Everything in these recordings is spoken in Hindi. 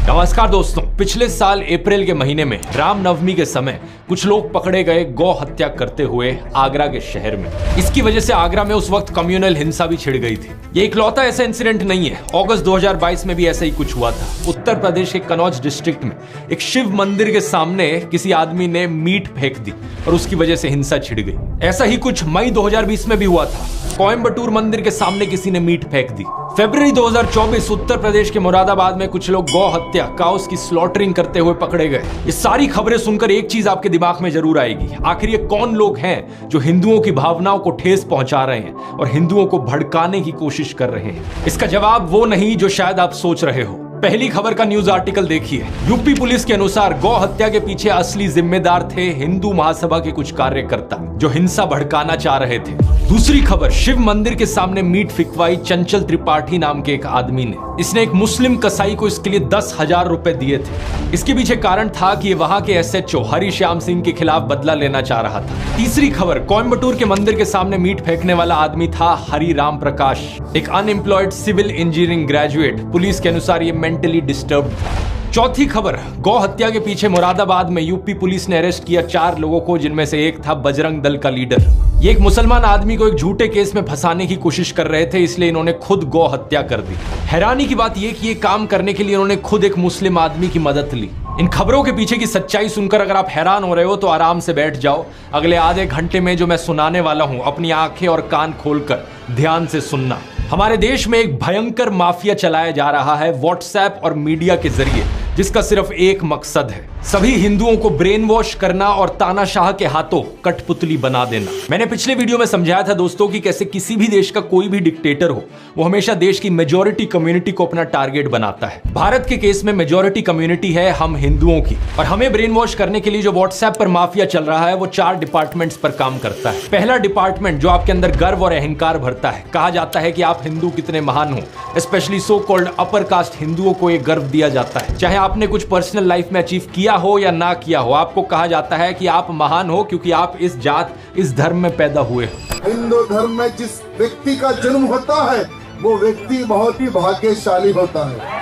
नमस्कार दोस्तों, पिछले साल अप्रैल के महीने में रामनवमी के समय कुछ लोग पकड़े गए गौ हत्या करते हुए आगरा के शहर में। इसकी वजह से आगरा में उस वक्त कम्युनल हिंसा भी छिड़ गई थी। ये इकलौता ऐसा इंसिडेंट नहीं है, अगस्त 2022 में भी ऐसा ही कुछ हुआ था। उत्तर प्रदेश के कनौज डिस्ट्रिक्ट में एक शिव मंदिर के सामने किसी आदमी ने मीट फेंक दी और उसकी वजह से हिंसा छिड़ गई। ऐसा ही कुछ मई 2020 में भी हुआ था। कोयम्बटूर मंदिर के सामने किसी ने मीट फेंक दी। फरवरी 2024 उत्तर प्रदेश के मुरादाबाद में कुछ लोग गौ हत्या काउस की स्लॉटरिंग करते हुए पकड़े गए। ये सारी खबरें सुनकर एक चीज आपके दिमाग में जरूर आएगी, आखिर ये कौन लोग हैं जो हिंदुओं की भावनाओं को ठेस पहुंचा रहे हैं और हिंदुओं को भड़काने की कोशिश कर रहे हैं। इसका जवाब वो नहीं जो शायद आप सोच रहे हो। पहली खबर का न्यूज आर्टिकल देखिए। यूपी पुलिस के अनुसार गौ हत्या के पीछे असली जिम्मेदार थे हिंदू महासभा के कुछ कार्यकर्ता जो हिंसा भड़काना चाह रहे थे। दूसरी खबर, शिव मंदिर के सामने मीट फिकवाई चंचल त्रिपाठी नाम के एक आदमी ने। इसने एक मुस्लिम कसाई को इसके लिए 10,000 रुपए दिए थे। इसके पीछे कारण था कि ये वहां के SHO हरिश्याम सिंह के खिलाफ बदला लेना चाह रहा था। तीसरी खबर, कोयम्बटूर के मंदिर के सामने मीट फेंकने वाला आदमी था हरिराम प्रकाश, एक unemployed civil engineering graduate. Police के अनुसार ये मेंटली डिस्टर्ब था। चौथी खबर, गौ हत्या के पीछे मुरादाबाद में यूपी पुलिस ने अरेस्ट किया 4 लोगों को, जिनमें से एक था बजरंग दल का लीडर। ये एक मुसलमान आदमी को एक झूठे केस में फंसाने की कोशिश कर रहे थे, इसलिए इन्होंने खुद गौ हत्या कर दी। हैरानी की बात यह कि ये काम करने के लिए इन्होंने खुद एक मुस्लिम आदमी की मदद ली। इन खबरों के पीछे की सच्चाई सुनकर अगर आप हैरान हो रहे हो तो आराम से बैठ जाओ। अगले आधे घंटे में जो मैं सुनाने वाला हूं, अपनी आंखें और कान खोलकर ध्यान से सुनना। हमारे देश में एक भयंकर माफिया चलाया जा रहा है व्हाट्सएप और मीडिया के जरिए, जिसका सिर्फ एक मकसद है, सभी हिंदुओं को ब्रेन वॉश करना और तानाशाह के हाथों कठपुतली बना देना। मैंने पिछले वीडियो में समझाया था दोस्तों कि कैसे किसी भी देश का कोई भी डिक्टेटर हो, वो हमेशा देश की मेजॉरिटी कम्युनिटी को अपना टारगेट बनाता है। भारत के केस में मेजॉरिटी कम्युनिटी है हम हिंदुओं की, और हमें ब्रेन वॉश करने के लिए जो व्हाट्सएप पर माफिया चल रहा है वो 4 डिपार्टमेंट्स पर काम करता है। पहला डिपार्टमेंट जो आपके अंदर गर्व और अहंकार भरता है। कहा जाता है कि आप हिंदू कितने महान हो, specially so called upper caste हिंदुओं को एक गर्व दिया जाता है। चाहे आपने कुछ पर्सनल लाइफ में अचीव किया हो या ना किया हो, आपको कहा जाता है कि आप महान हो क्योंकि आप इस जात इस धर्म में पैदा हुए हो। हिंदू धर्म में जिस व्यक्ति का जन्म होता है वो व्यक्ति बहुत ही भाग्यशाली होता है।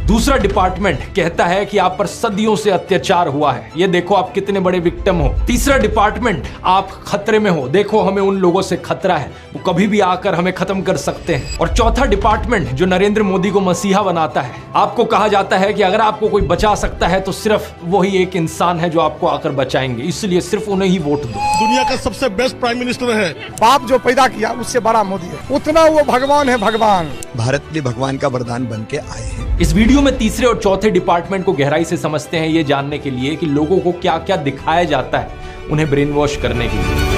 दूसरा डिपार्टमेंट कहता है कि आप पर सदियों से अत्याचार हुआ है, ये देखो आप कितने बड़े विक्टिम हो। तीसरा डिपार्टमेंट, आप खतरे में हो, देखो हमें उन लोगों से खतरा है, वो कभी भी आकर हमें खत्म कर सकते हैं। और चौथा डिपार्टमेंट जो नरेंद्र मोदी को मसीहा बनाता है, आपको कहा जाता है कि अगर आपको कोई बचा सकता है तो सिर्फ वही एक इंसान है जो आपको आकर बचाएंगे, इसलिए सिर्फ उन्हें ही वोट दो। दुनिया का सबसे बेस्ट प्राइम मिनिस्टर है। बाप जो पैदा किया उससे बड़ा मोदी है, उतना वो भगवान है। भगवान भारत के भगवान का वरदान बन के आए हैं। इस वीडियो में तीसरे और चौथे डिपार्टमेंट को गहराई से समझते हैं, ये जानने के लिए कि लोगों को क्या क्या दिखाया जाता है उन्हें ब्रेन वॉश करने के लिए।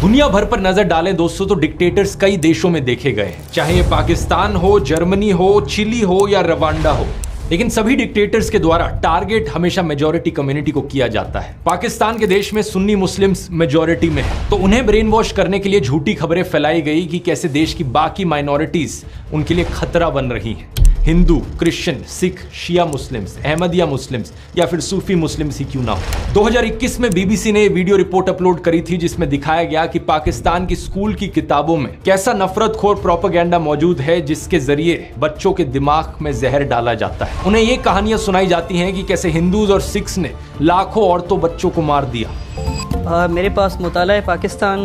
दुनिया भर पर नजर डालें दोस्तों तो डिक्टेटर्स कई देशों में देखे गए हैं, चाहे ये पाकिस्तान हो, जर्मनी हो, चिली हो या रवांडा हो, लेकिन सभी डिक्टेटर्स के द्वारा टारगेट हमेशा मेजॉरिटी कम्युनिटी को किया जाता है। पाकिस्तान के देश में सुन्नी मुस्लिम्स मेजॉरिटी में है, तो उन्हें ब्रेन वॉश करने के लिए झूठी खबरें फैलाई गई कि कैसे देश की बाकी माइनॉरिटीज उनके लिए खतरा बन रही हैं। हिंदू, क्रिश्चियन, सिख, शिया मुस्लिम्स, अहमदिया मुस्लिम्स या फिर सूफी मुस्लिम्स ही क्यों ना हो। 2021 में BBC ने वीडियो रिपोर्ट अपलोड करी थी जिसमें दिखाया गया कि पाकिस्तान की स्कूल की किताबों में कैसा नफरतखोर प्रोपेगेंडा मौजूद है, जिसके जरिए बच्चों के दिमाग में जहर डाला जाता है। उन्हें ये कहानियां सुनाई जाती हैं कि कैसे हिंदूज और सिख्स ने लाखों औरतों बच्चों को मार दिया। मेरे पास मुताला पाकिस्तान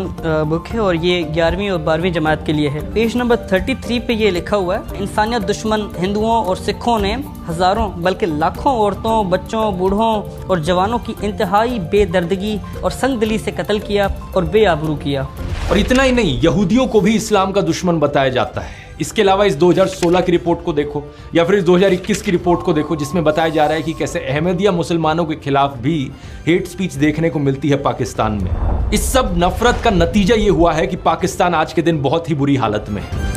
बुक है और ये 11वीं और 12वीं जमात के लिए है। पेज नंबर 33 पे ये लिखा हुआ है, इंसानियत दुश्मन हिंदुओं और सिखों ने हजारों बल्कि लाखों औरतों, बच्चों, बूढ़ों और जवानों की इंतहाई बेदर्दगी और संगदिली से कत्ल किया और बेआबरू किया। और इतना ही नहीं, यहूदियों को भी इस्लाम का दुश्मन बताया जाता है। इसके अलावा इस 2016 की रिपोर्ट को देखो या फिर इस 2021 की रिपोर्ट को देखो, जिसमें बताया जा रहा है कि कैसे अहमदिया मुसलमानों के खिलाफ भी हेट स्पीच देखने को मिलती है पाकिस्तान में। इस सब नफरत का नतीजा ये हुआ है कि पाकिस्तान आज के दिन बहुत ही बुरी हालत में है।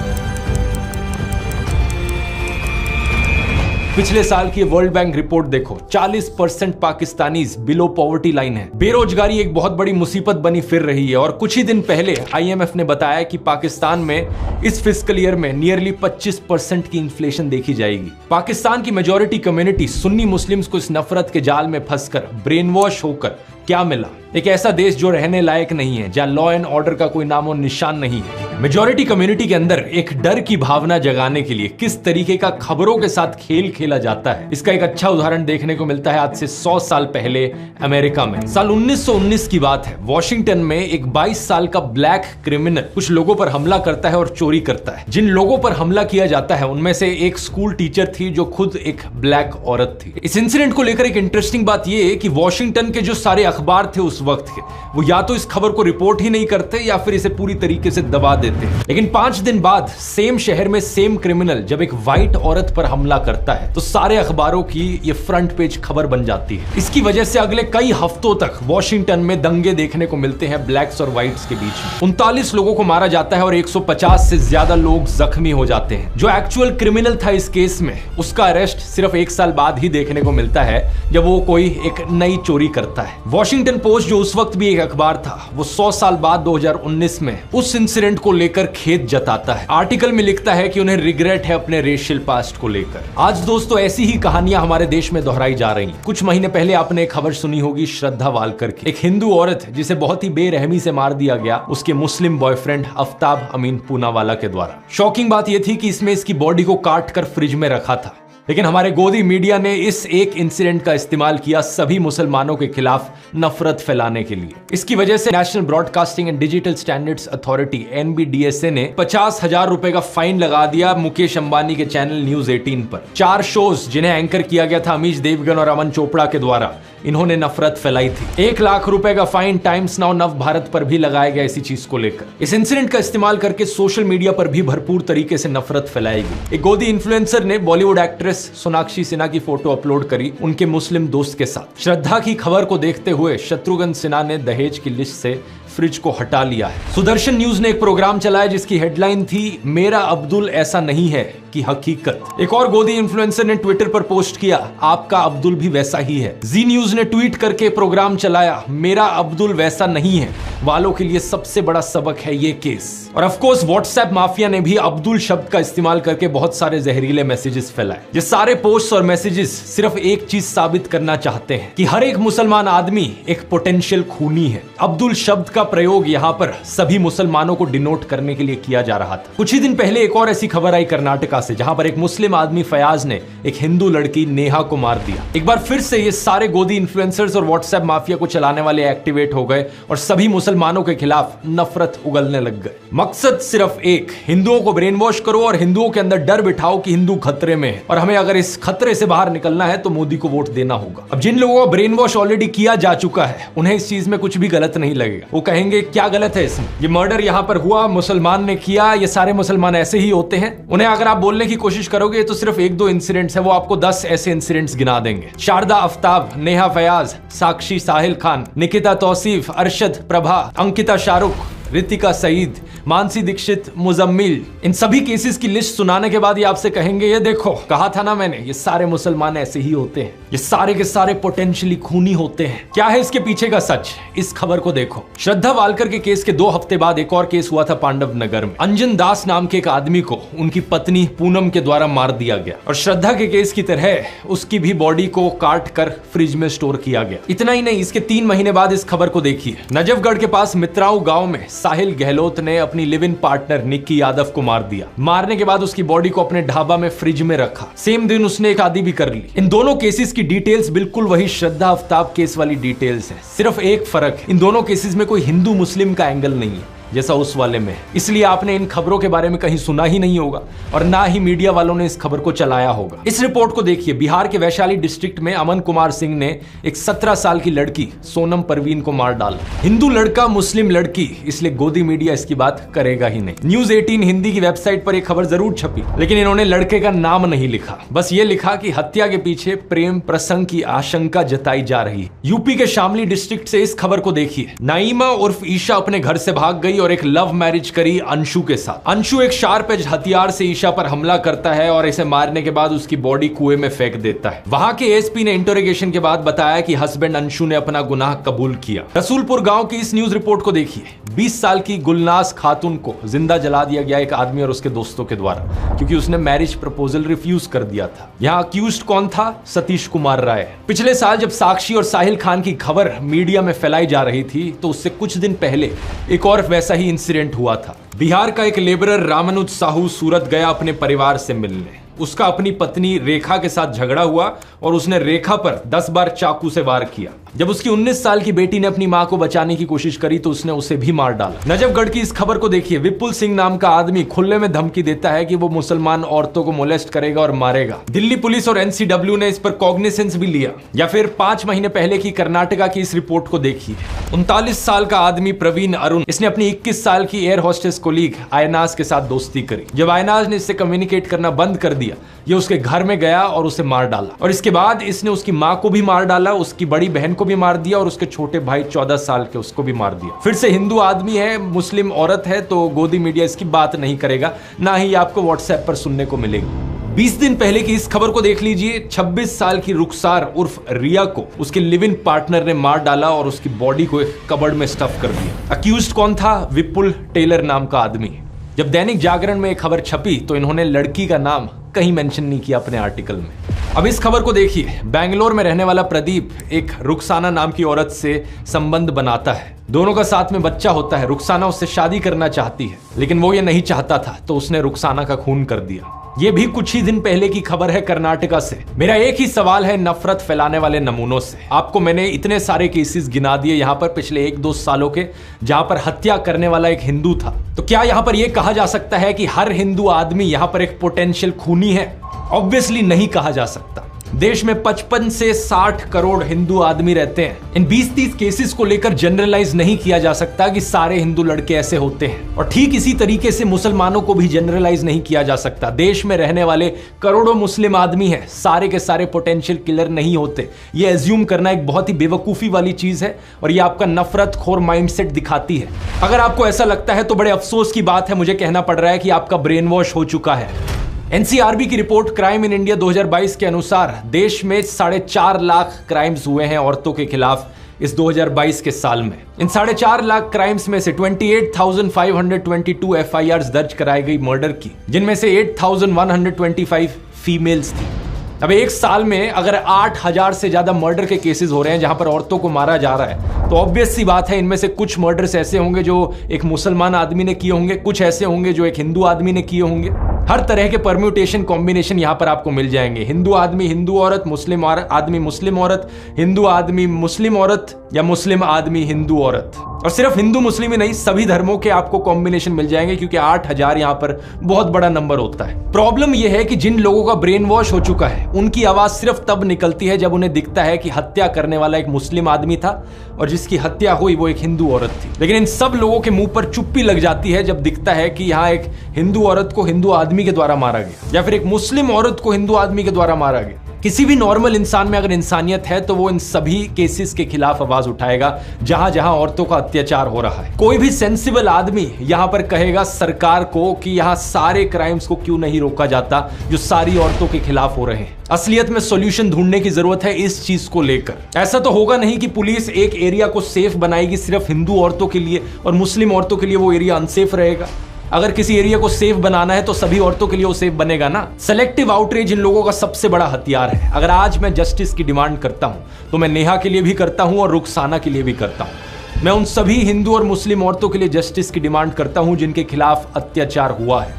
पिछले साल की वर्ल्ड बैंक रिपोर्ट देखो, 40% पाकिस्तानीज बिलो पॉवर्टी लाइन है। बेरोजगारी एक बहुत बड़ी मुसीबत बनी फिर रही है और कुछ ही दिन पहले IMF ने बताया कि पाकिस्तान में इस फिस्कल ईयर में नियरली 25% की इन्फ्लेशन देखी जाएगी। पाकिस्तान की मेजॉरिटी कम्युनिटी सुन्नी मुस्लिम्स को इस नफरत के जाल में फंसकर ब्रेन वॉश होकर क्या मिला? एक ऐसा देश जो रहने लायक नहीं है, जहां लॉ एंड ऑर्डर का कोई नामो निशान नहीं है। मेजॉरिटी कम्युनिटी के अंदर एक डर की भावना जगाने के लिए किस तरीके का खबरों के साथ खेल खेला जाता है, इसका एक अच्छा उदाहरण देखने को मिलता है आज से 100 साल पहले अमेरिका में। साल 1919 की बात है। वॉशिंगटन में एक 22 साल का ब्लैक क्रिमिनल कुछ लोगों पर हमला करता है और चोरी करता है। जिन लोगों पर हमला किया जाता है उनमें से एक स्कूल टीचर थी जो खुद एक ब्लैक औरत थी। इस इंसिडेंट को लेकर एक इंटरेस्टिंग बात यह है कि वॉशिंगटन के जो सारे अखबार थे उस वक्त के, वो या तो इस खबर को रिपोर्ट ही नहीं करते या फिर इसे पूरी तरीके से दबा देते। लेकिन 5 दिन बाद सेम शहर में सेम क्रिमिनल जब एक व्हाइट औरत पर हमला करता है तो सारे अखबारों की ये फ्रंट पेज खबर बन जाती है। इसकी वजह से अगले कई हफ्तों तक वॉशिंगटन में दंगे देखने को मिलते हैं ब्लैक्स और व्हाइट्स के बीच में। 39 लोगों को मारा जाता है और 150 से ज्यादा लोग जख्मी हो जाते हैं। जो एक्चुअल क्रिमिनल था इस केस में, उसका अरेस्ट सिर्फ 1 साल बाद ही देखने को मिलता है जब वो कोई एक नई चोरी करता है। वॉशिंगटन पोस्ट जो उस वक्त भी एक अखबार था, वो 100 साल बाद 2019 में उस इंसिडेंट को लेकर खेद जताता है। आर्टिकल में लिखता है कि उन्हें रिग्रेट है अपने रेशियल पास्ट को लेकर। आज दोस्तों ऐसी ही कहानियां हमारे देश में दोहराई जा रही हैं। कुछ महीने पहले आपने एक खबर सुनी होगी श्रद्धा वालकर की, एक हिंदू औरत जिसे बहुत ही बेरहमी से मार दिया गया उसके मुस्लिम बॉयफ्रेंड आफ्ताब अमीन पूनावाला के द्वारा। शॉकिंग बात यह थी कि इसमें इसकी बॉडी को काट कर फ्रिज में रखा था, लेकिन हमारे गोदी मीडिया ने इस एक इंसिडेंट का इस्तेमाल किया सभी मुसलमानों के खिलाफ नफरत फैलाने के लिए। इसकी वजह से national broadcasting and digital standards authority NBDSA ने 50,000 रुपए का फाइन लगा दिया मुकेश अंबानी के चैनल न्यूज 18 पर। 4 शोज जिन्हें एंकर किया गया था अमीश देवगन और अमन चोपड़ा के द्वारा, इन्होंने नफरत फैलाई थी। 1 लाख रुपए का फाइन टाइम्स नाउ नव भारत पर भी लगाया गया इसी चीज को लेकर। इस इंसिडेंट का इस्तेमाल करके सोशल मीडिया पर भी भरपूर तरीके से नफरत फैलाई गई। एक गोदी इन्फ्लुएंसर ने बॉलीवुड एक्ट्रेस सोनाक्षी सिन्हा की फोटो अपलोड करी उनके मुस्लिम दोस्त के साथ। श्रद्धा की खबर को देखते हुए शत्रुघ्न सिन्हा ने दहेज की लिस्ट से फ्रिज को हटा लिया है। सुदर्शन न्यूज ने एक प्रोग्राम चलाया जिसकी हेडलाइन थी मेरा अब्दुल ऐसा नहीं है की हकीकत। एक और गोदी इन्फ्लुएंसर ने ट्विटर पर पोस्ट किया आपका अब्दुल भी वैसा ही है। जी न्यूज ने ट्वीट करके प्रोग्राम चलाया मेरा अब्दुल वैसा नहीं है वालों के लिए सबसे बड़ा सबक है ये केस। और ऑफ कोर्स व्हाट्सएप माफिया ने भी अब्दुल शब्द का इस्तेमाल करके बहुत सारे जहरीले मैसेजेस फैलाए। ये सारे पोस्ट और मैसेजेस सिर्फ एक चीज साबित करना चाहते हैं कि हर एक मुसलमान आदमी एक पोटेंशियल खूनी है। अब्दुल शब्द का प्रयोग यहाँ पर सभी मुसलमानों को डिनोट करने के लिए किया जा रहा था। कुछ ही दिन पहले एक और ऐसी खबर आई कर्नाटका से, जहां पर एक मुस्लिम आदमी फयाज ने एक हिंदू लड़की नेहा को मार दिया। एक बार फिर से ये सारे गोदी इन्फ्लुएंसर्स और व्हाट्सएप माफिया को चलाने वाले एक्टिवेट हो गए और सभी मुसलमानों के खिलाफ नफरत उगलने लग गए। मकसद सिर्फ एक, हिंदुओं को ब्रेन वॉश करो और हिंदुओं के अंदर डर बिठाओ कि हिंदू खतरे में है और हमें अगर इस खतरे से बाहर निकलना है तो मोदी को वोट देना होगा। अब जिन लोगों को ब्रेन वॉश ऑलरेडी किया जा चुका है उन्हें इस चीज में कुछ भी गलत नहीं लगेगा। वो कहेंगे क्या गलत है इसमें, ये मर्डर यहाँ पर हुआ, मुसलमान ने किया, ये सारे मुसलमान ऐसे ही होते हैं। उन्हें अगर आप बोलने की कोशिश करोगे तो सिर्फ 1-2 इंसिडेंट्स है, वो आपको 10 ऐसे इंसिडेंट्स गिना देंगे। शारदा आफ्ताब, नेहा फयाज, साक्षी साहिल खान, निकिता तौसीफ, अरशद प्रभा, अंकिता शाहरुख, रितिका सईद, मानसी दीक्षित, मुजम्मिल, इन सभी केसेस की लिस्ट सुनाने के बाद ये आपसे कहेंगे ये देखो कहा था ना मैंने, ये सारे मुसलमान ऐसे ही होते हैं, ये सारे के सारे पोटेंशियली खूनी होते हैं। क्या है इसके पीछे का सच, इस खबर को देखो। श्रद्धा वालकर के केस के 2 हफ्ते बाद एक और केस हुआ था पांडव नगर में। अंजन दास नाम के एक आदमी को उनकी पत्नी पूनम के द्वारा मार दिया गया और श्रद्धा के केस की तरह उसकी भी बॉडी को काट कर फ्रिज में स्टोर किया गया। इतना ही नहीं, इसके 3 महीने बाद इस खबर को देखिए। नजफगढ़ के पास मित्राऊ गांव में साहिल गहलोत ने अपनी live in partner Nikki Yadav को मार दिया। मारने के बाद उसकी बॉडी को अपने ढाबा में फ्रिज में रखा। सेम दिन उसने एक शादी भी कर ली। इन दोनों केसेस की डिटेल्स बिल्कुल वही श्रद्धा आफ्ताब केस वाली डिटेल्स है। सिर्फ एक फर्क है, इन दोनों केसेस में कोई हिंदू मुस्लिम का एंगल नहीं है जैसा उस वाले में। इसलिए आपने इन खबरों के बारे में कहीं सुना ही नहीं होगा और ना ही मीडिया वालों ने इस खबर को चलाया होगा। इस रिपोर्ट को देखिए। बिहार के वैशाली डिस्ट्रिक्ट में अमन कुमार सिंह ने एक 17 साल की लड़की सोनम परवीन को मार डाला। हिंदू लड़का मुस्लिम लड़की, इसलिए गोदी मीडिया इसकी बात करेगा ही नहीं। न्यूज 18 हिंदी की वेबसाइट पर एक खबर जरूर छपी, लेकिन इन्होंने लड़के का नाम नहीं लिखा। बस ये लिखा कि हत्या के पीछे प्रेम प्रसंग की आशंका जताई जा रही है। यूपी के शामली डिस्ट्रिक्ट से इस खबर को देखिए। नाइमा उर्फ ईशा अपने घर से भाग गई गई और एक लव मैरिज करी अंशु के साथ। अंशु एक शार्प एज हथियार से ईशा पर हमला करता है और इसे मारने के बाद उसकी बॉडी कुएं में फेंक देता है। वहां के एसपी ने इंटरोगेशन के बाद बताया कि हस्बैंड अंशु ने अपना गुनाह कबूल किया। रसूलपुर गांव की इस न्यूज रिपोर्ट को देखिए। 20 साल की गुलनाज खातून को जिंदा जला दिया गया एक आदमी और उसके दोस्तों के द्वारा, क्योंकि उसने मैरिज प्रपोजल रिफ्यूज कर दिया था। यहाँ अक्यूज्ड कौन था? सतीश कुमार राय। पिछले साल जब साक्षी और साहिल खान की खबर मीडिया में फैलाई जा रही थी तो उससे कुछ दिन पहले एक और वैसा ही इंसिडेंट हुआ था। बिहार का एक लेबरर रामानुज साहू सूरत गया अपने परिवार से मिलने। उसका अपनी पत्नी रेखा के साथ झगड़ा हुआ और उसने रेखा पर 10 बार चाकू से वार किया। जब उसकी 19 साल की बेटी ने अपनी मां को बचाने की कोशिश करी तो उसने उसे भी मार डाला। नजफगढ़ की इस खबर को देखिए। विपुल सिंह नाम का आदमी खुले में धमकी देता है कि वो मुसलमान औरतों को मोलेस्ट करेगा और मारेगा। दिल्ली पुलिस और एनसीडब्ल्यू ने इस पर कॉग्निसेंस भी लिया। या फिर 5 महीने पहले की कर्नाटका की इस रिपोर्ट को देखिए। 39 साल का आदमी प्रवीण अरुण, इसने अपनी 21 साल की एयर होस्टेस कोलीग आयनाज के साथ दोस्ती करी। जब आयनाज ने इससे कम्युनिकेट करना बंद कर दिया, ये उसके घर में गया और उसे मार डाला। और इसके बाद इसने उसकी मां को भी मार डाला, उसकी बड़ी बहन को भी मार दिया और उसके छोटे भाई 14 साल के उसको भी मार दिया। फिर से हिंदू आदमी है, मुस्लिम औरत है, तो गोदी मीडिया इसकी बात नहीं करेगा, ना ही आपको व्हाट्सएप पर सुनने को मिलेगी। 20 दिन पहले की इस खबर को देख लीजिए। 26 साल की रुखसार उर्फ रिया को उसके लिव इन पार्टनर ने मार डाला और उसकी बॉडी को एक कबर्ड में स्टफ कर दिया। अक्यूज्ड कौन था? विपुल टेलर नाम का आदमी। जब दैनिक जागरण में एक खबर छपी तो इन्होंने लड़की का नाम कहीं मेंशन नहीं किया अपने आर्टिकल में। अब इस खबर को देखिए। बेंगलोर में रहने वाला प्रदीप एक रुखसाना नाम की औरत से संबंध बनाता है। दोनों का साथ में बच्चा होता है। रुखसाना उससे शादी करना चाहती है, लेकिन वो ये नहीं चाहता था, तो उसने रुखसाना का खून कर दिया। ये भी कुछ ही दिन पहले की खबर है कर्नाटका से। मेरा एक ही सवाल है नफरत फैलाने वाले नमूनों से। आपको मैंने इतने सारे केसेस गिना दिए यहाँ पर पिछले 1-2 सालों के, जहां पर हत्या करने वाला एक हिंदू था। तो क्या यहाँ पर यह कहा जा सकता है कि हर हिंदू आदमी यहाँ पर एक पोटेंशियल खूनी है? ऑब्वियसली नहीं कहा जा सकता। देश में 55 से 60 करोड़ हिंदू आदमी रहते हैं। इन 20-30 केसेस को लेकर जनरलाइज नहीं किया जा सकता कि सारे हिंदू लड़के ऐसे होते हैं, और ठीक इसी तरीके से मुसलमानों को भी जनरलाइज नहीं किया जा सकता। देश में रहने वाले करोड़ों मुस्लिम आदमी हैं, सारे के सारे पोटेंशियल किलर नहीं होते। ये एज्यूम करना एक बहुत ही बेवकूफी वाली चीज है और ये आपका नफरत खोर माइंडसेट दिखाती है। अगर आपको ऐसा लगता है तो बड़े अफसोस की बात है, मुझे कहना पड़ रहा है कि आपका ब्रेन वॉश हो चुका है। एनसीआरबी की रिपोर्ट क्राइम इन इंडिया 2022 के अनुसार देश में 4.5 लाख क्राइम्स हुए हैं औरतों के खिलाफ इस 2022 के साल में। इन 4.5 लाख क्राइम्स में से 28,522 एफआईआर्स दर्ज कराई गई मर्डर की, जिनमें से 8,125 फीमेल्स थी। अब एक साल में अगर 8,000 से ज्यादा मर्डर के केसेस हो रहे हैं जहां पर औरतों को मारा जा रहा है, तो ऑब्वियस सी बात है इनमें से कुछ मर्डर्स ऐसे होंगे जो एक मुसलमान आदमी ने किए होंगे, कुछ ऐसे होंगे जो एक हिंदू आदमी ने किए होंगे। हर तरह के परम्यूटेशन कॉम्बिनेशन यहां पर आपको मिल जाएंगे। हिंदू आदमी हिंदू औरत, मुस्लिम आदमी मुस्लिम औरत, हिंदू आदमी मुस्लिम औरत, या मुस्लिम आदमी हिंदू औरत। और सिर्फ हिंदू मुस्लिम ही नहीं, सभी धर्मों के आपको कॉम्बिनेशन मिल जाएंगे, क्योंकि 8,000 यहां पर बहुत बड़ा नंबर होता है। प्रॉब्लम यह है कि जिन लोगों का ब्रेन वॉश हो चुका है उनकी आवाज सिर्फ तब निकलती है जब उन्हें दिखता है कि हत्या करने वाला एक मुस्लिम आदमी था और जिसकी हत्या हुई वो एक हिंदू औरत थी। लेकिन इन सब लोगों के मुंह पर चुप्पी लग जाती है जब दिखता है कि यहाँ एक हिंदू औरत को हिंदू आदमी के द्वारा मारा गया, या फिर एक मुस्लिम औरत को हिंदू आदमी के द्वारा मारा गया। किसी भी नॉर्मल इंसान में अगर इंसानियत है तो वो इन सभी केसेस के खिलाफ आवाज उठाएगा जहां जहां औरतों का अत्याचार हो रहा है। कोई भी सेंसिबल आदमी यहां पर कहेगा सरकार को कि यहां सारे क्राइम्स को क्यों नहीं रोका जाता जो सारी औरतों के खिलाफ हो रहे हैं। असलियत में सॉल्यूशन ढूंढने की जरूरत है इस चीज को लेकर। ऐसा तो होगा नहीं कि पुलिस एक एरिया को सेफ बनाएगी सिर्फ हिंदू औरतों के लिए और मुस्लिम औरतों के लिए वो एरिया अनसेफ रहेगा। अगर किसी एरिया को सेफ बनाना है तो सभी औरतों के लिए वो सेफ बनेगा ना। सेलेक्टिव आउटरीच इन लोगों का सबसे बड़ा हथियार है। अगर आज मैं जस्टिस की डिमांड करता हूं तो मैं नेहा के लिए भी करता हूं और रुखसाना के लिए भी करता हूं। मैं उन सभी हिंदू और मुस्लिम औरतों के लिए जस्टिस की डिमांड करता हूं जिनके खिलाफ अत्याचार हुआ है।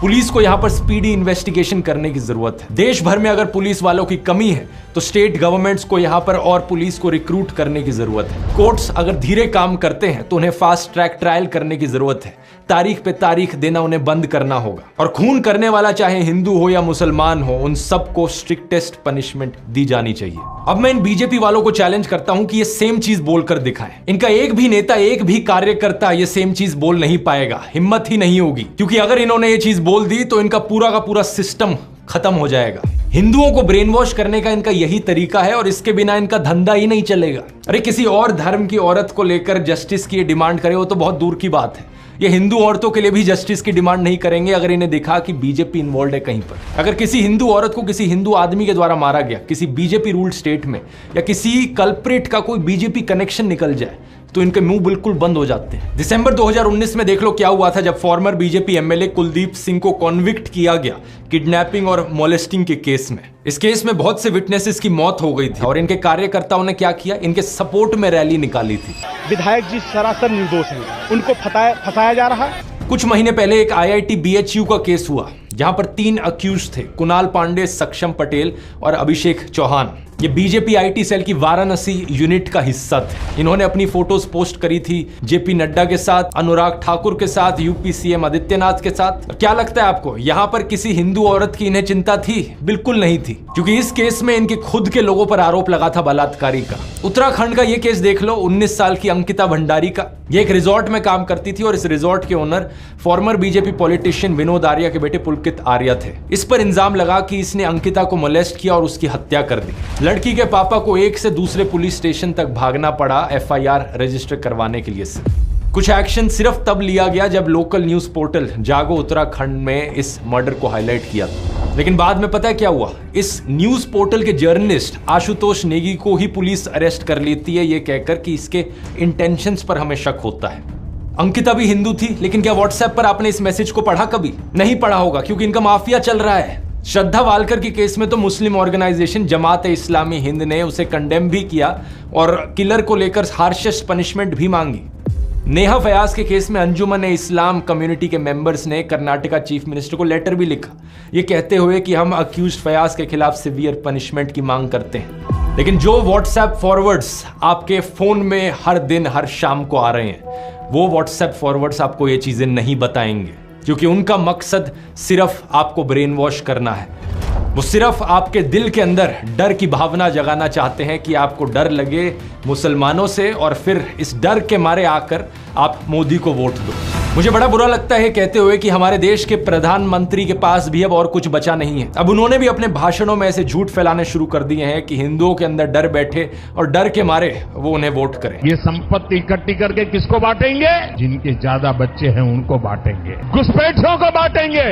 पुलिस को यहां पर स्पीडी इन्वेस्टिगेशन करने की जरूरत है। देश भर में अगर पुलिस वालों की कमी है तो स्टेट गवर्नमेंट्स को यहां पर और पुलिस को रिक्रूट करने की जरूरत है। कोर्ट्स अगर धीरे काम करते हैं तो उन्हें फास्ट ट्रैक ट्रायल करने की जरूरत है। तारीख पे तारीख देना उन्हें बंद करना होगा। और खून करने वाला चाहे हिंदू हो या मुसलमान हो, उन सबको स्ट्रिक्टेस्ट पनिशमेंट दी जानी चाहिए। अब मैं इन बीजेपी वालों को चैलेंज करता हूं कि ये सेम चीज बोलकर दिखाएं। इनका एक भी नेता, एक भी कार्यकर्ता ये सेम चीज बोल नहीं पाएगा, हिम्मत ही नहीं होगी, क्योंकि अगर इन्होंने ये चीज बोल दी तो इनका पूरा का पूरा सिस्टम खत्म हो जाएगा। हिंदुओं को ब्रेन वॉश करने का इनका यही तरीका है और इसके बिना इनका धंधा ही नहीं चलेगा। अरे किसी और धर्म की औरत को लेकर जस्टिस की डिमांड करे वो तो बहुत दूर की बात है, ये हिंदू औरतों के लिए भी जस्टिस की डिमांड नहीं करेंगे अगर इन्हें दिखा कि बीजेपी इन्वॉल्व है कहीं पर। अगर किसी हिंदू औरत को किसी हिंदू आदमी के द्वारा मारा गया किसी बीजेपी रूल्ड स्टेट में, या किसी कल्प्रिट का कोई बीजेपी कनेक्शन निकल जाए, तो इनके मुंह बिल्कुल बंद हो जाते हैं। दिसंबर 2019 में देख लो क्या हुआ था जब farmer BJP MLA Kuldeep Singh को कॉन्विक्ट किया गया किडनैपिंग और मोलेस्टिंग के केस में। इस केस में बहुत से विटनेसेस की मौत हो गई थी और इनके कार्यकर्ताओं ने क्या किया, इनके सपोर्ट में रैली निकाली थी। विधायक जी सरासर निर्दोष हैं, उनको फंसाया जा रहा है। कुछ महीने पहले एक IIT BHU का केस हुआ जहां पर 3 अक्यूज थे, कुणाल पांडे, सक्षम पटेल और अभिषेक चौहान। ये बीजेपी IT सेल की वाराणसी यूनिट का हिस्सा थे। इन्होंने अपनी फोटोज पोस्ट करी थी JP नड्डा के साथ, अनुराग ठाकुर के साथ, UP CM आदित्यनाथ के साथ। क्या लगता है आपको यहां पर किसी हिंदू औरत की इन्हें चिंता थी? बिल्कुल नहीं थी, क्योंकि इस केस में इनके खुद के लोगों पर आरोप लगा था बलात्कारी का। उत्तराखंड का ये केस देख लो, 19 साल की अंकिता भंडारी का। ये एक रिजॉर्ट में काम करती थी और इस रिजॉर्ट के owner farmer BJP politician Vinod Arya के बेटे पुलकित आर्या थे। इस पर इल्जाम लगा कि इसने अंकिता को मोलेस्ट किया और उसकी हत्या कर दी। लड़की के पापा को एक से दूसरे पुलिस स्टेशन तक भागना पड़ा FIR रजिस्टर करवाने के लिए। कुछ एक्शन सिर्फ तब लिया गया जब लोकल न्यूज पोर्टल जागो उत्तराखंड में इस मर्डर को हाईलाइट किया था। लेकिन बाद में पता है क्या हुआ, इस न्यूज पोर्टल के जर्नलिस्ट आशुतोष नेगी को ही पुलिस अरेस्ट कर लेती है, ये कहकर कि इसके इंटेंशंस पर हमें शक होता है। अंकिता भी हिंदू थी, लेकिन क्या व्हाट्सएप पर आपने इस मैसेज को पढ़ा? कभी नहीं पढ़ा होगा, क्योंकि इनका माफिया चल रहा है। श्रद्धा वालकर के केस में तो मुस्लिम ऑर्गेनाइजेशन जमात इस्लामी हिंद ने उसे कंडेम भी किया और किलर को लेकर हार्शेस्ट पनिशमेंट भी मांगी। नेहा फयाज के केस में अंजुमन इस्लाम कम्युनिटी के मेंबर्स ने कर्नाटका चीफ मिनिस्टर को लेटर भी लिखा, ये कहते हुए कि हम अक्यूज्ड फयाज के खिलाफ सीवियर पनिशमेंट की मांग करते हैं। लेकिन जो व्हाट्सएप फॉरवर्ड्स आपके फोन में हर दिन हर शाम को आ रहे हैं, वो व्हाट्सएप फॉरवर्ड्स आपको ये चीजें नहीं बताएंगे, क्योंकि उनका मकसद सिर्फ आपको ब्रेन वॉश करना है। वो सिर्फ आपके दिल के अंदर डर की भावना जगाना चाहते हैं कि आपको डर लगे मुसलमानों से और फिर इस डर के मारे आकर आप मोदी को वोट दो। मुझे बड़ा बुरा लगता है कहते हुए कि हमारे देश के प्रधानमंत्री के पास भी अब और कुछ बचा नहीं है। अब उन्होंने भी अपने भाषणों में ऐसे झूठ फैलाने शुरू कर दिए हैं कि हिंदुओं के अंदर डर बैठे और डर के मारे वो उन्हें वोट करें। ये संपत्ति इकट्ठी करके किसको बांटेंगे? जिनके ज्यादा बच्चे हैं उनको बांटेंगे, घुसपैठियों को बांटेंगे।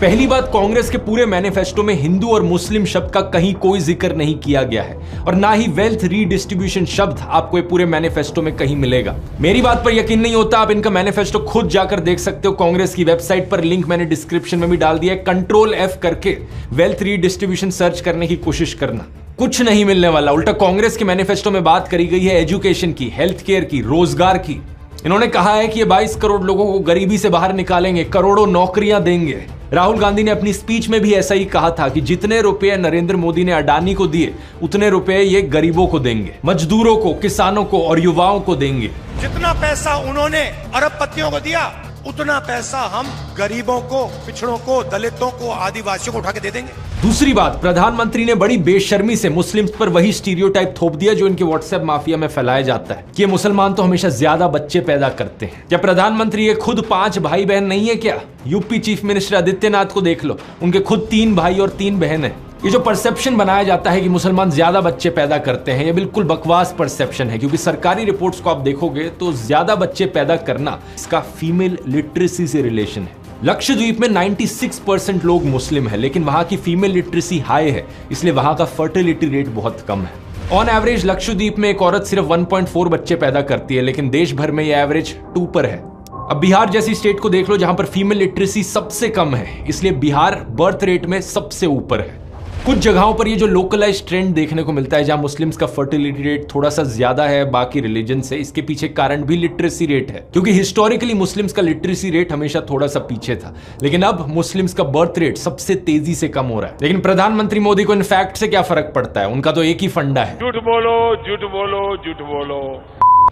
पहली बात, कांग्रेस के पूरे मैनिफेस्टो में हिंदू और मुस्लिम शब्द का कहीं कोई जिक्र नहीं किया गया है और ना ही वेल्थ रीडिस्ट्रीब्यूशन शब्द आपको पूरे मैनिफेस्टो में कहीं मिलेगा। मेरी बात पर यकीन नहीं होता, आप इनका मैनिफेस्टो खुद जाकर देख सकते हो। कांग्रेस की वेबसाइट पर लिंक मैंने डिस्क्रिप्शन में भी डाल दिया है। Ctrl F करके वेल्थ रीडिस्ट्रीब्यूशन सर्च करने की कोशिश करना, कुछ नहीं मिलने वाला। उल्टा कांग्रेस के मैनिफेस्टो में बात करी गई है एजुकेशन की, हेल्थ केयर की, रोजगार की। इन्होंने कहा है कि ये 22 करोड़ लोगों को गरीबी से बाहर निकालेंगे, करोड़ों नौकरियां देंगे। राहुल गांधी ने अपनी स्पीच में भी ऐसा ही कहा था कि जितने रुपए नरेंद्र मोदी ने अडानी को दिए उतने रुपए ये गरीबों को देंगे, मजदूरों को, किसानों को और युवाओं को देंगे। जितना पैसा उन्होंने अरबपतियों को दिया उतना पैसा हम गरीबों को, पिछड़ों को, दलितों को, आदिवासियों को उठा के दे देंगे। दूसरी बात, प्रधानमंत्री ने बड़ी बेशर्मी से मुस्लिम्स पर वही स्टीरियोटाइप थोप दिया जो इनके व्हाट्सएप माफिया में फैलाया जाता है कि ये मुसलमान तो हमेशा ज्यादा बच्चे पैदा करते हैं। क्या प्रधानमंत्री ये खुद 5 भाई बहन नहीं है क्या? यूपी चीफ मिनिस्टर आदित्यनाथ को देख लो, उनके खुद 3 भाई और 3 बहन है। ये जो परसेप्शन बनाया जाता है कि मुसलमान ज्यादा बच्चे पैदा करते हैं, ये बिल्कुल बकवास परसेप्शन है, क्योंकि सरकारी रिपोर्ट्स को आप देखोगे तो ज्यादा बच्चे पैदा करना इसका फीमेल लिटरेसी से रिलेशन है। लक्षद्वीप में 96% लोग मुस्लिम है, लेकिन वहां की फीमेल लिटरेसी हाई है, इसलिए वहां का फर्टिलिटी रेट बहुत कम है। ऑन एवरेज लक्षद्वीप में एक औरत सिर्फ 1.4 बच्चे पैदा करती है, लेकिन देश भर में यह एवरेज 2 पर है। अब बिहार जैसी स्टेट को देख लो जहां पर फीमेल लिटरेसी सबसे कम है, इसलिए बिहार बर्थ रेट में सबसे ऊपर है। कुछ जगहों पर ये जो लोकलाइज ट्रेंड देखने को मिलता है जहां मुस्लिम्स का फर्टिलिटी रेट थोड़ा सा ज्यादा है बाकी रिलीजन से, इसके पीछे कारण भी लिटरेसी रेट है, क्योंकि हिस्टोरिकली मुस्लिम्स का लिटरेसी रेट हमेशा थोड़ा सा पीछे था, लेकिन अब मुस्लिम्स का बर्थ रेट सबसे तेजी से कम हो रहा है। लेकिन प्रधानमंत्री मोदी को इन फैक्ट से क्या फर्क पड़ता है? उनका तो एक ही फंडा है, झूठ बोलो, झूठ बोलो, झूठ बोलो।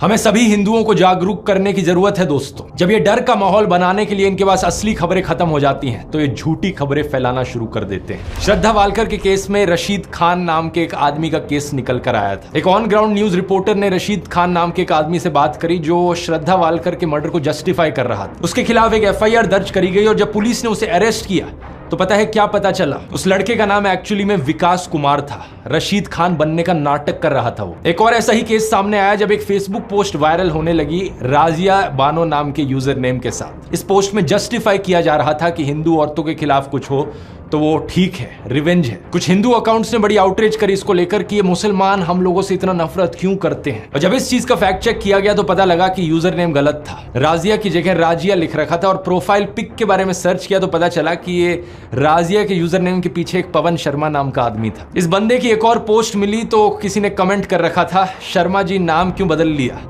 हमें सभी हिंदुओं को जागरूक करने की जरूरत है दोस्तों। जब ये डर का माहौल बनाने के लिए इनके पास असली खबरें खत्म हो जाती हैं, तो ये झूठी खबरें फैलाना शुरू कर देते हैं। श्रद्धा वालकर के केस में रशीद खान नाम के एक आदमी का केस निकल कर आया था। एक ऑन ग्राउंड न्यूज रिपोर्टर ने रशीद खान नाम के एक आदमी से बात करी जो श्रद्धा वालकर के मर्डर को जस्टिफाई कर रहा था। उसके खिलाफ एक FIR दर्ज करी गई और जब पुलिस ने उसे अरेस्ट किया तो पता है क्या पता चला? उस लड़के का नाम एक्चुअली में विकास कुमार था। रशीद खान बनने का नाटक कर रहा था वो। एक और ऐसा ही केस सामने आया जब एक फेसबुक पोस्ट वायरल होने लगी राजिया बानो नाम के यूजर नेम के साथ। इस पोस्ट में जस्टिफाई किया जा रहा था कि हिंदू औरतों के खिलाफ कुछ हो तो वो ठीक है, रिवेंज है। कुछ हिंदू अकाउंट्स ने बड़ी आउटरीच करी इसको लेकर कि ये मुसलमान हम लोगों से इतना नफरत क्यों करते हैं। और जब इस चीज का फैक्ट चेक किया गया तो पता लगा कि यूजर नेम गलत था। राजिया की जगह राजिया लिख रखा था और प्रोफाइल पिक के बारे में सर्च किया तो पता चला कि ये राजिया के यूजर नेम के पीछे एक पवन शर्मा नाम का आदमी था। इस बंदे की एक और पोस्ट मिली तो किसी ने कमेंट कर रखा था, शर्मा जी नाम क्यों बदल लिया?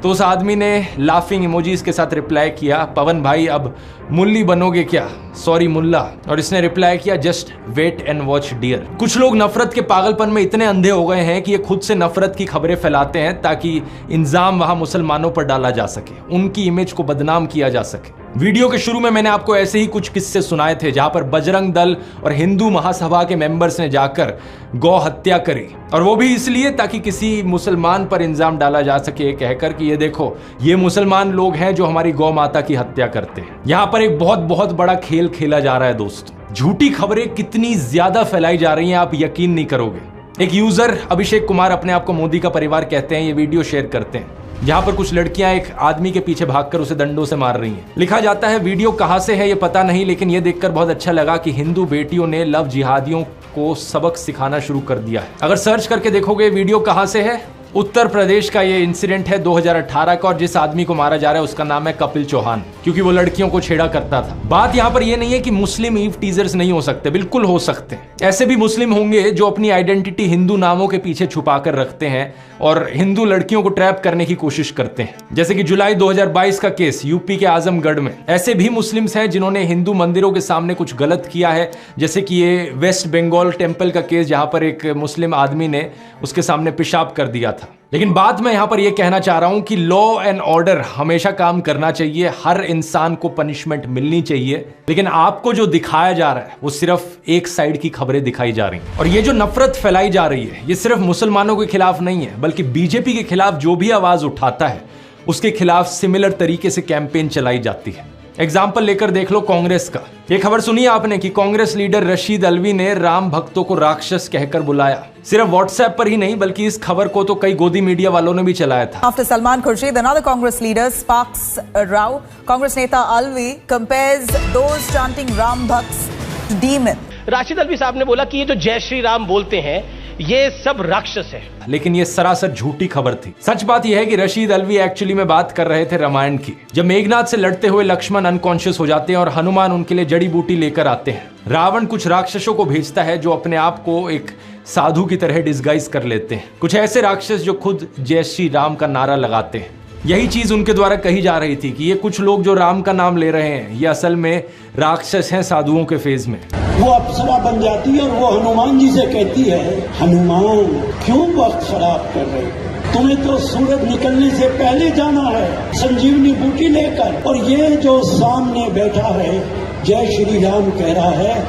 तो उस आदमी ने लाफिंग इमोजीज के साथ रिप्लाई किया, पवन भाई अब मुल्ली बनोगे क्या? सॉरी मुल्ला। और इसने रिप्लाई किया, just wait and watch dear. कुछ लोग नफरत के पागलपन में इतने अंधे हो गए हैं कि ये खुद से नफरत की खबरें फैलाते हैं ताकि इल्जाम वहां मुसलमानों पर डाला जा सके, उनकी इमेज को बदनाम किया जा सके। वीडियो के शुरू में मैंने आपको ऐसे ही कुछ किस्से सुनाए थे जहां पर बजरंग दल और हिंदू महासभा के मेंबर्स ने जाकर गौ हत्या करी, और वो भी इसलिए ताकि किसी मुसलमान पर इल्जाम डाला जा सके कहकर कि ये देखो ये मुसलमान लोग हैं जो हमारी गौ माता की हत्या करते हैं। यहां पर एक बहुत बहुत बड़ा खेल खेला जा रहा है दोस्तों। झूठी खबरें कितनी ज्यादा फैलाई जा रही हैं आप यकीन नहीं करोगे। एक यूजर अभिषेक कुमार अपने आप को मोदी का परिवार कहते हैं, ये वीडियो शेयर करते हैं जहां पर कुछ लड़कियां एक आदमी के पीछे भागकर उसे डंडों से मार रही हैं। लिखा जाता है वीडियो कहां से है ये पता नहीं, लेकिन ये देखकर बहुत अच्छा लगा कि हिंदू बेटियों ने लव जिहादियों को सबक सिखाना शुरू कर दिया है। अगर सर्च करके देखोगे वीडियो कहां से है, उत्तर प्रदेश का ये इंसिडेंट है 2018 का, और जिस आदमी को मारा जा रहा है उसका नाम है कपिल चौहान, क्योंकि वो लड़कियों को छेड़ा करता था। बात यहाँ पर ये नहीं है कि मुस्लिम ईव टीजर्स नहीं हो सकते, बिल्कुल हो सकते हैं। ऐसे भी मुस्लिम होंगे जो अपनी आइडेंटिटी हिंदू नामों के पीछे छुपा कर रखते हैं और हिंदू लड़कियों को ट्रैप करने की कोशिश करते हैं, जैसे कि जुलाई 2022 का केस यूपी के आजमगढ़ में। ऐसे भी मुस्लिम्स हैं जिन्होंने हिंदू मंदिरों के सामने कुछ गलत किया है, जैसे कि ये वेस्ट बंगाल टेम्पल का केस जहां पर एक मुस्लिम आदमी ने उसके सामने पेशाब कर दिया था। लेकिन बात मैं यहां पर यह कहना चाह रहा हूं कि लॉ एंड ऑर्डर हमेशा काम करना चाहिए, हर इंसान को पनिशमेंट मिलनी चाहिए, लेकिन आपको जो दिखाया जा रहा है वो सिर्फ एक साइड की खबरें दिखाई जा रही हैं। और ये जो नफरत फैलाई जा रही है ये सिर्फ मुसलमानों के खिलाफ नहीं है, बल्कि बीजेपी के खिलाफ जो भी आवाज उठाता है उसके खिलाफ सिमिलर तरीके से कैंपेन चलाई जाती है। एग्जाम्पल लेकर देख लो कांग्रेस का। ये खबर सुनी आपने कि कांग्रेस लीडर रशीद अलवी ने राम भक्तों को राक्षस कहकर बुलाया। सिर्फ व्हाट्सएप पर ही नहीं बल्कि इस खबर को तो कई गोदी मीडिया वालों ने भी चलाया था। After Salman Khurshid, another Congress leader sparks a row. Congress neta Alvi compares those chanting Ram Bhakts to demon. Rashid Alvi साहब ने बोला कि ये जो जय श्री राम बोलते हैं ये सब राक्षस है, लेकिन ये सरासर झूठी खबर थी। सच बात यह है कि रशीद अलवी एक्चुअली में बात कर रहे थे रामायण की, जब मेघनाथ से लड़ते हुए लक्ष्मण अनकॉन्शियस हो जाते हैं और हनुमान उनके लिए जड़ी बूटी लेकर आते हैं। रावण कुछ राक्षसों को भेजता है जो अपने आप को एक साधु की तरह डिस्गाइज कर लेते हैं, कुछ ऐसे राक्षस जो खुद जय श्री राम का नारा लगाते हैं। यही चीज उनके द्वारा कही जा रही थी कि ये कुछ लोग जो राम का नाम ले रहे हैं ये असल में राक्षस हैं साधुओं के फेज में। वो अप्सरा बन जाती है और वो हनुमान जी से कहती है, हनुमान क्यों वक्त खराब कर रहे हो? तुम्हें तो सूरज निकलने से पहले जाना है संजीवनी बूटी लेकर। और ये जो सामने बैठा है जय श्री राम कह रहा है,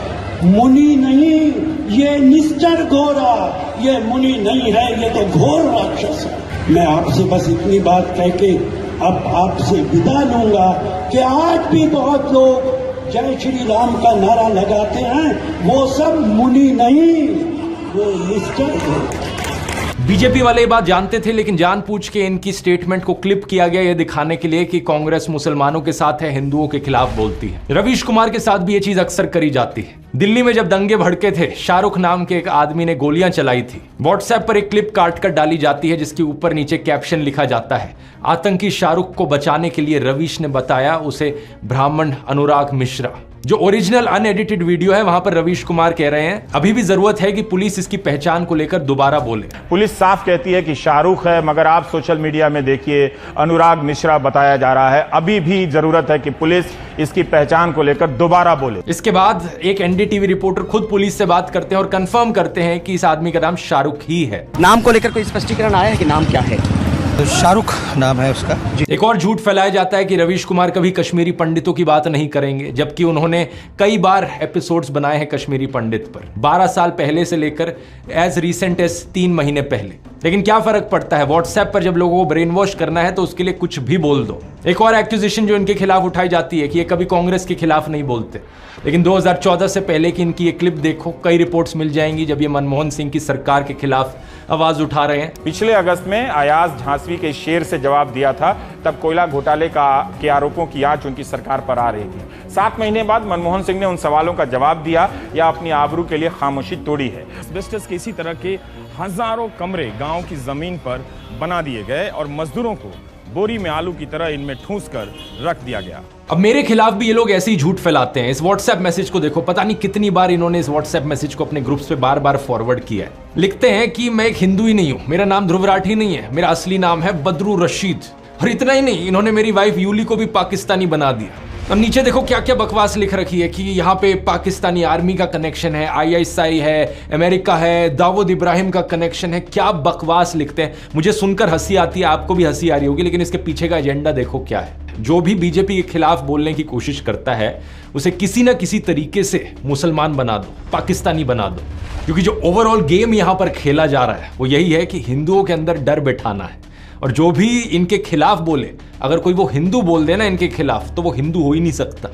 मुनि नहीं, ये निश्चर घोरा, ये मुनि नहीं है, ये तो घोर राक्षस है। मैं आपसे बस इतनी बात कह के अब आपसे विदा लूंगा कि आज भी बहुत लोग जय श्री राम का नारा लगाते हैं, वो सब मुनि नहीं, वो निश्चर घोरा। बीजेपी वाले ये बात जानते थे, लेकिन जानबूझ के इनकी स्टेटमेंट को क्लिप किया गया ये दिखाने के लिए कि कांग्रेस मुसलमानों के साथ है, हिंदुओं के खिलाफ बोलती है। रवीश कुमार के साथ भी ये चीज अक्सर करी जाती है। दिल्ली में जब दंगे भड़के थे, शाहरुख नाम के एक आदमी ने गोलियां चलाई थी। व्हाट्सएप पर एक क्लिप काट कर डाली जाती है जिसके ऊपर नीचे कैप्शन लिखा जाता है, आतंकी शाहरुख को बचाने के लिए रवीश ने बताया उसे ब्राह्मण अनुराग मिश्रा। जो ओरिजिनल अनएडिटेड वीडियो है वहां पर रवीश कुमार कह रहे हैं अभी भी जरूरत है कि पुलिस इसकी पहचान को लेकर दोबारा बोले। पुलिस साफ कहती है कि शाहरुख है, मगर आप सोशल मीडिया में देखिए अनुराग मिश्रा बताया जा रहा है। अभी भी जरूरत है कि पुलिस इसकी पहचान को लेकर दोबारा बोले। इसके बाद एक एनडीटीवी रिपोर्टर खुद पुलिस से बात करते हैं और कंफर्म करते हैं कि इस आदमी का नाम शाहरुख ही है। नाम को लेकर कोई स्पष्टीकरण आया है कि नाम क्या है? शाहरुख नाम है उसका। एक और झूठ फैलाया जाता है कि रवीश कुमार कभी कश्मीरी पंडितों की बात नहीं करेंगे, जबकि उन्होंने कई बार एपिसोड्स बनाए हैं कश्मीरी पंडित पर, 12 साल पहले से लेकर एज रिसेंट एज 3 महीने पहले। लेकिन क्या फर्क पड़ता है, व्हाट्सएप पर जब लोगों को ब्रेन वॉश करना है तो उसके लिए कुछ भी बोल दो। एक और एक्यूजेशन जो इनके खिलाफ उठाई जाती है कि ये कभी कांग्रेस के खिलाफ नहीं बोलते, लेकिन 2014 से पहले की इनकी ये क्लिप देखो, कई रिपोर्ट्स मिल जाएंगी जब ये मनमोहन सिंह की सरकार के खिलाफ आवाज उठा रहे हैं। पिछले अगस्त में अयाज झांसवी के शेर से जवाब दिया था, तब कोयला घोटाले के आरोपों की आंच उनकी सरकार पर आ रही थी। 7 महीने बाद मनमोहन सिंह ने उन सवालों का जवाब दिया या अपनी आबरू के लिए खामोशी तोड़ी है। एस्बेस्टस के इसी तरह के हजारों कमरे गांव की जमीन पर बना दिए गए और मजदूरों को बोरी में आलू की तरह इनमें ठूंस कर रख दिया गया। अब मेरे खिलाफ भी ये लोग ऐसे ही झूठ फैलाते हैं। इस व्हाट्सएप मैसेज को देखो, पता नहीं कितनी बार इन्होंने इस व्हाट्सएप मैसेज को अपने ग्रुप्स पे बार बार फॉरवर्ड किया है। लिखते हैं कि मैं एक हिंदू ही नहीं हूं, मेरा नाम ध्रुव राठी नहीं है, मेरा असली नाम है बदरू रशीद। और इतना ही नहीं, इन्होंने मेरी वाइफ यूली को भी पाकिस्तानी बना दिया। और नीचे देखो क्या क्या बकवास लिख रखी है कि यहाँ पे पाकिस्तानी आर्मी का कनेक्शन है, ISI है, अमेरिका है, दाऊद इब्राहिम का कनेक्शन है। क्या बकवास लिखते हैं, मुझे सुनकर हंसी आती है, आपको भी हंसी आ रही होगी, लेकिन इसके पीछे का एजेंडा देखो क्या है। जो भी बीजेपी के खिलाफ बोलने की कोशिश करता है उसे किसी ना किसी तरीके से मुसलमान बना दो, पाकिस्तानी बना दो, क्योंकि जो ओवरऑल गेम यहाँ पर खेला जा रहा है वो यही है कि हिंदुओं के अंदर डर बैठाना है। और जो भी इनके खिलाफ बोले, अगर कोई वो हिंदू बोल देना इनके खिलाफ, तो वो हिंदू हो ही नहीं सकता।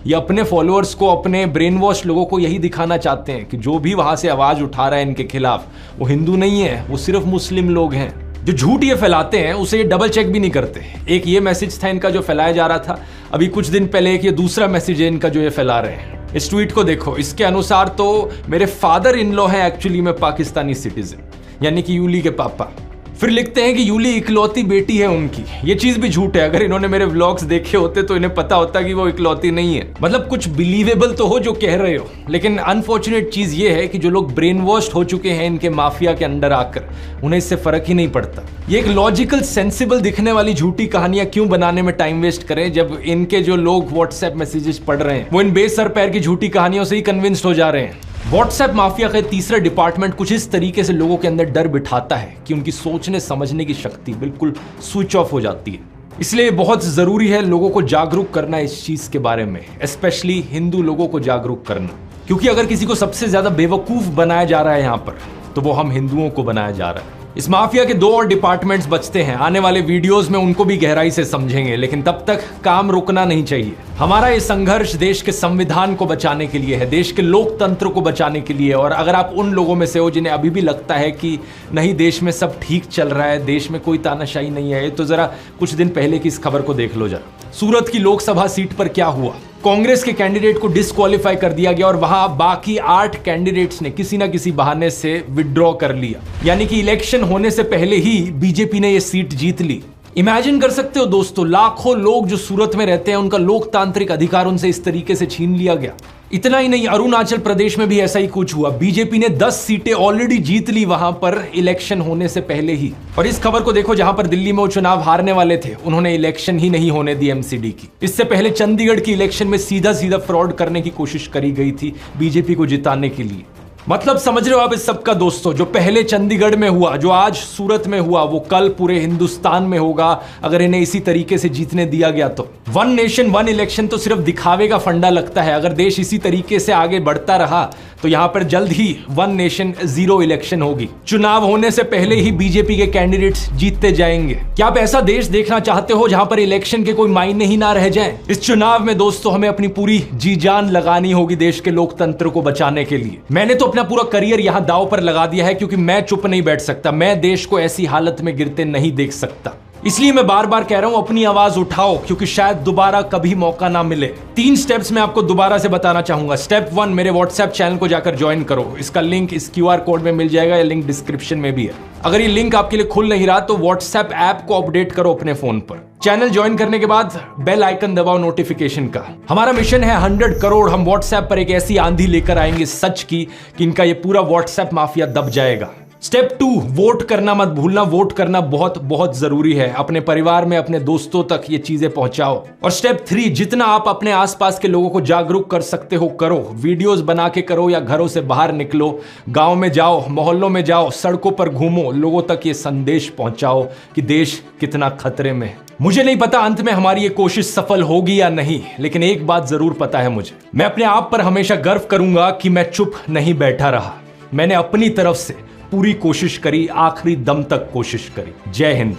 ये अपने फॉलोअर्स को, अपने ब्रेन वॉश लोगों को यही दिखाना चाहते हैं कि जो भी वहां से आवाज उठा रहा है इनके खिलाफ वो हिंदू नहीं है, वो सिर्फ मुस्लिम लोग हैं। जो झूठ ये फैलाते हैं उसे ये डबल चेक भी नहीं करते। एक ये मैसेज था इनका जो फैलाया जा रहा था, अभी कुछ दिन पहले एक ये दूसरा मैसेज है इनका जो ये फैला रहे हैं। इस ट्वीट को देखो, इसके अनुसार तो मेरे फादर इन लॉ है एक्चुअली में पाकिस्तानी सिटीजन, यानी कि यूली के पापा। फिर लिखते हैं कि यूली इकलौती बेटी है उनकी। ये चीज भी झूठ है, अगर इन्होंने मेरे व्लॉग्स देखे होते तो इन्हें पता होता कि वो इकलौती नहीं है। मतलब कुछ बिलीवेबल तो हो जो कह रहे हो, लेकिन अनफॉर्चुनेट चीज ये है कि जो लोग ब्रेन वॉश्ड हो चुके हैं इनके माफिया के अंडर आकर, उन्हें इससे फर्क ही नहीं पड़ता। ये एक लॉजिकल सेंसिबल दिखने वाली झूठी कहानियां क्यों बनाने में टाइम वेस्ट करें, जब इनके जो लोग व्हाट्सएप मैसेजेस पढ़ रहे हैं वो इन बेसर पैर की झूठी कहानियों से ही कन्विंस्ड हो जा रहे हैं। व्हाट्सएप माफिया का तीसरा डिपार्टमेंट कुछ इस तरीके से लोगों के अंदर डर बिठाता है कि उनकी सोचने समझने की शक्ति बिल्कुल स्विच ऑफ हो जाती है। इसलिए बहुत जरूरी है लोगों को जागरूक करना इस चीज के बारे में, स्पेशली हिंदू लोगों को जागरूक करना, क्योंकि अगर किसी को सबसे ज्यादा बेवकूफ बनाया जा रहा है यहां पर, तो वो हम हिंदुओं को बनाया जा रहा है। इस माफिया के 2 और डिपार्टमेंट्स बचते हैं, आने वाले वीडियोस में उनको भी गहराई से समझेंगे, लेकिन तब तक काम रुकना नहीं चाहिए। हमारा ये संघर्ष देश के संविधान को बचाने के लिए है, देश के लोकतंत्र को बचाने के लिए। और अगर आप उन लोगों में से हो जिन्हें अभी भी लगता है कि नहीं देश में सब ठीक चल रहा है, देश में कोई तानाशाही नहीं है, तो जरा कुछ दिन पहले की इस खबर को देख लो जरा। सूरत की लोकसभा सीट पर क्या हुआ, कांग्रेस के कैंडिडेट को डिस्क्वालीफाई कर दिया गया और वहां बाकी 8 कैंडिडेट्स ने किसी ना किसी बहाने से विड्रॉ कर लिया, यानी कि इलेक्शन होने से पहले ही बीजेपी ने यह सीट जीत ली। इमेजिन कर सकते हो दोस्तों, लाखों लोग जो सूरत में रहते हैं उनका लोकतांत्रिक अधिकार उनसे इस तरीके से छीन लिया गया। इतना ही नहीं, अरुणाचल प्रदेश में भी ऐसा ही कुछ हुआ। बीजेपी ने 10 सीटें ऑलरेडी जीत ली वहां पर इलेक्शन होने से पहले ही। और इस खबर को देखो, जहां पर दिल्ली में वो चुनाव हारने वाले थे उन्होंने इलेक्शन ही नहीं होने दी एमसीडी की। इससे पहले चंडीगढ़ की इलेक्शन में सीधा सीधा फ्रॉड करने की कोशिश करी गई थी बीजेपी को जिताने के लिए। मतलब समझ रहे हो आप इस सब का दोस्तों, जो पहले चंडीगढ़ में हुआ, जो आज सूरत में हुआ, वो कल पूरे हिंदुस्तान में होगा अगर इन्हें इसी तरीके से जीतने दिया गया तो। 1 नेशन 1 इलेक्शन तो सिर्फ दिखावे का फंडा लगता है। अगर देश इसी तरीके से आगे बढ़ता रहा तो यहां पर जल्द ही 1 नेशन 0 इलेक्शन होगी। चुनाव होने से पहले ही बीजेपी के कैंडिडेट्स जीतते जाएंगे। क्या आप ऐसा देश देखना चाहते हो जहां पर इलेक्शन के कोई मायने ही ना रह जाएं? इस चुनाव में दोस्तों हमें अपनी पूरी जी जान लगानी होगी देश के लोकतंत्र को बचाने के लिए। मैंने तो अपना पूरा करियर यहां दांव पर लगा दिया है, क्योंकि मैं चुप नहीं बैठ सकता, मैं देश को ऐसी हालत में गिरते नहीं देख सकता। इसलिए मैं बार बार कह रहा हूं, अपनी आवाज उठाओ, क्योंकि शायद दोबारा कभी मौका ना मिले। 3 स्टेप्स मैं आपको दोबारा से बताना चाहूंगा। स्टेप 1, मेरे व्हाट्सएप चैनल को जाकर ज्वाइन करो। इसका लिंक इस QR कोड में मिल जाएगा, या लिंक डिस्क्रिप्शन में भी है। अगर ये लिंक आपके लिए खुल नहीं रहा तो व्हाट्सएप ऐप को अपडेट करो अपने फोन पर। चैनल ज्वाइन करने के बाद बेल आइकन दबाओ नोटिफिकेशन का। हमारा मिशन है 100 करोड़। हम व्हाट्सएप पर एक ऐसी आंधी लेकर आएंगे सच की कि इनका ये पूरा व्हाट्सएप माफिया दब जाएगा। स्टेप 2, वोट करना मत भूलना। वोट करना बहुत बहुत जरूरी है। अपने परिवार में, अपने दोस्तों तक ये चीजें पहुंचाओ। और स्टेप 3, जितना आप अपने आसपास के लोगों को जागरूक कर सकते हो करो। वीडियोस बना के करो या घरों से बाहर निकलो, गांव में जाओ, मोहल्लों में जाओ, सड़कों पर घूमो, लोगों तक ये संदेश पहुंचाओ कि देश कितना खतरे में है। मुझे नहीं पता अंत में हमारी ये कोशिश सफल होगी या नहीं, लेकिन एक बात जरूर पता है मुझे, मैं अपने आप पर हमेशा गर्व करूंगा कि मैं चुप नहीं बैठा रहा। मैंने अपनी तरफ से पूरी कोशिश करी, आखिरी दम तक कोशिश करी। जय हिंद।